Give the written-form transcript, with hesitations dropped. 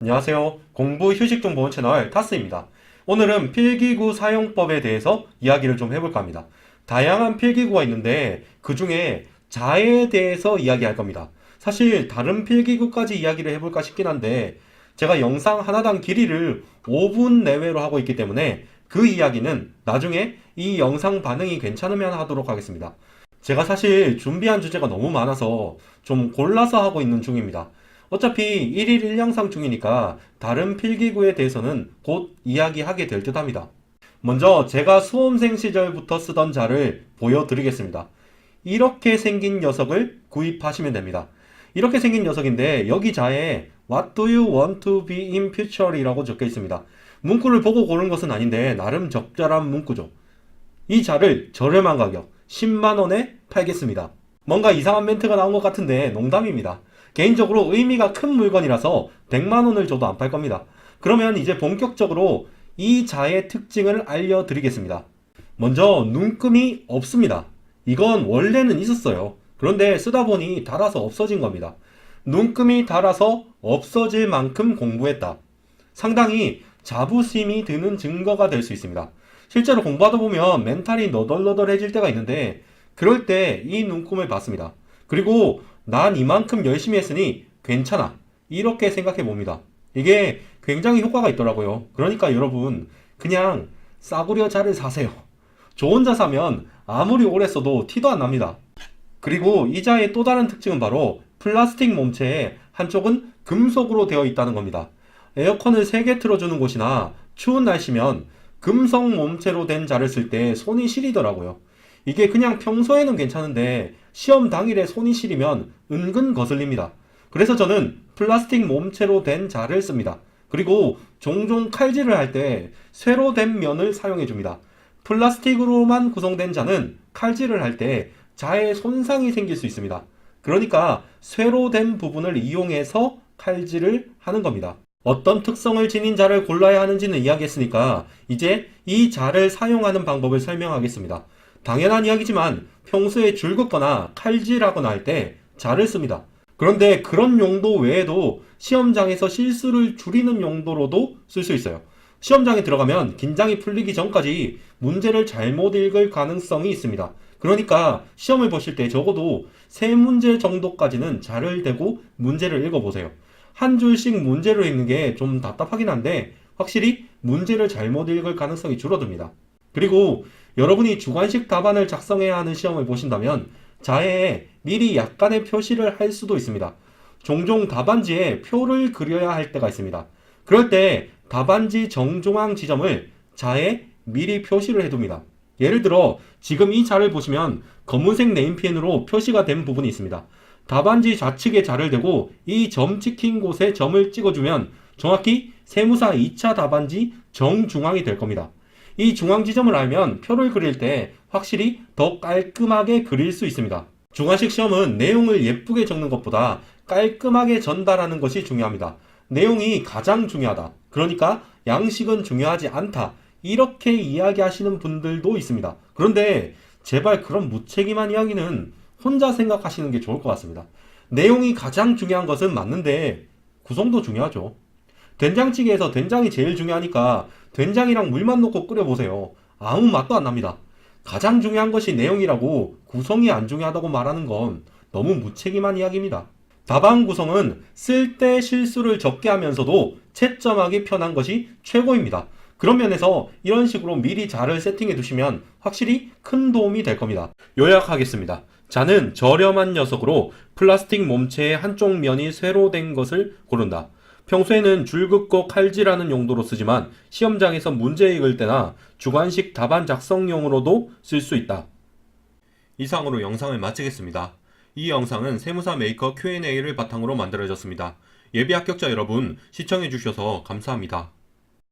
안녕하세요. 공부 휴식 정보 채널 타스입니다. 오늘은 필기구 사용법에 대해서 이야기를 좀 해볼까 합니다. 다양한 필기구가 있는데 그 중에 자에 대해서 이야기할 겁니다. 사실 다른 필기구까지 이야기를 해볼까 싶긴 한데 제가 영상 하나당 길이를 5분 내외로 하고 있기 때문에 그 이야기는 나중에 이 영상 반응이 괜찮으면 하도록 하겠습니다. 제가 사실 준비한 주제가 너무 많아서 좀 골라서 하고 있는 중입니다. 어차피 1일 1영상 중이니까 다른 필기구에 대해서는 곧 이야기하게 될 듯 합니다. 먼저 제가 수험생 시절부터 쓰던 자를 보여드리겠습니다. 이렇게 생긴 녀석을 구입하시면 됩니다. 이렇게 생긴 녀석인데 여기 자에 What do you want to be in future? 이라고 적혀 있습니다. 문구를 보고 고른 것은 아닌데 나름 적절한 문구죠. 이 자를 저렴한 가격 10만원에 팔겠습니다. 뭔가 이상한 멘트가 나온 것 같은데 농담입니다. 개인적으로 의미가 큰 물건이라서 100만원을 줘도 안 팔 겁니다. 그러면 이제 본격적으로 이 자의 특징을 알려드리겠습니다. 먼저 눈금이 없습니다. 이건 원래는 있었어요. 그런데 쓰다 보니 닳아서 없어진 겁니다. 눈금이 닳아서 없어질 만큼 공부했다. 상당히 자부심이 드는 증거가 될 수 있습니다. 실제로 공부하다 보면 멘탈이 너덜너덜해질 때가 있는데 그럴 때 이 눈금을 봤습니다. 그리고 난 이만큼 열심히 했으니 괜찮아. 이렇게 생각해 봅니다. 이게 굉장히 효과가 있더라고요. 그러니까 여러분 그냥 싸구려 자를 사세요. 좋은 자 사면 아무리 오래 써도 티도 안 납니다. 그리고 이 자의 또 다른 특징은 바로 플라스틱 몸체의 한쪽은 금속으로 되어 있다는 겁니다. 에어컨을 세게 틀어주는 곳이나 추운 날씨면 금속 몸체로 된 자를 쓸 때 손이 시리더라고요. 이게 그냥 평소에는 괜찮은데 시험 당일에 손이 시리면 은근 거슬립니다. 그래서 저는 플라스틱 몸체로 된 자를 씁니다. 그리고 종종 칼질을 할 때 쇠로 된 면을 사용해 줍니다. 플라스틱으로만 구성된 자는 칼질을 할 때 자에 손상이 생길 수 있습니다. 그러니까 쇠로 된 부분을 이용해서 칼질을 하는 겁니다. 어떤 특성을 지닌 자를 골라야 하는지는 이야기했으니까 이제 이 자를 사용하는 방법을 설명하겠습니다. 당연한 이야기지만 평소에 줄 긋거나 칼질하거나 할 때 자를 씁니다. 그런데 그런 용도 외에도 시험장에서 실수를 줄이는 용도로도 쓸 수 있어요. 시험장에 들어가면 긴장이 풀리기 전까지 문제를 잘못 읽을 가능성이 있습니다. 그러니까 시험을 보실 때 적어도 3문제 정도까지는 자를 대고 문제를 읽어보세요. 한 줄씩 문제를 읽는 게 좀 답답하긴 한데 확실히 문제를 잘못 읽을 가능성이 줄어듭니다. 그리고 여러분이 주관식 답안을 작성해야 하는 시험을 보신다면 자해에 미리 약간의 표시를 할 수도 있습니다. 종종 답안지에 표를 그려야 할 때가 있습니다. 그럴 때 답안지 정중앙 지점을 자에 미리 표시를 해둡니다. 예를 들어 지금 이 자를 보시면 검은색 네임펜으로 표시가 된 부분이 있습니다. 답안지 좌측에 자를 대고 이 점 찍힌 곳에 점을 찍어주면 정확히 세무사 2차 답안지 정중앙이 될 겁니다. 이 중앙 지점을 알면 표를 그릴 때 확실히 더 깔끔하게 그릴 수 있습니다. 중간식 시험은 내용을 예쁘게 적는 것보다 깔끔하게 전달하는 것이 중요합니다. 내용이 가장 중요하다. 그러니까 양식은 중요하지 않다. 이렇게 이야기하시는 분들도 있습니다. 그런데 제발 그런 무책임한 이야기는 혼자 생각하시는 게 좋을 것 같습니다. 내용이 가장 중요한 것은 맞는데 구성도 중요하죠. 된장찌개에서 된장이 제일 중요하니까 된장이랑 물만 넣고 끓여보세요. 아무 맛도 안 납니다. 가장 중요한 것이 내용이라고 구성이 안 중요하다고 말하는 건 너무 무책임한 이야기입니다. 답안 구성은 쓸 때 실수를 적게 하면서도 채점하기 편한 것이 최고입니다. 그런 면에서 이런 식으로 미리 자를 세팅해 두시면 확실히 큰 도움이 될 겁니다. 요약하겠습니다. 자는 저렴한 녀석으로 플라스틱 몸체의 한쪽 면이 쇠로 된 것을 고른다. 평소에는 줄 긋고 칼질하는 용도로 쓰지만 시험장에서 문제 읽을 때나 주관식 답안 작성용으로도 쓸 수 있다. 이상으로 영상을 마치겠습니다. 이 영상은 세무사 메이커 Q&A를 바탕으로 만들어졌습니다. 예비 합격자 여러분 시청해주셔서 감사합니다.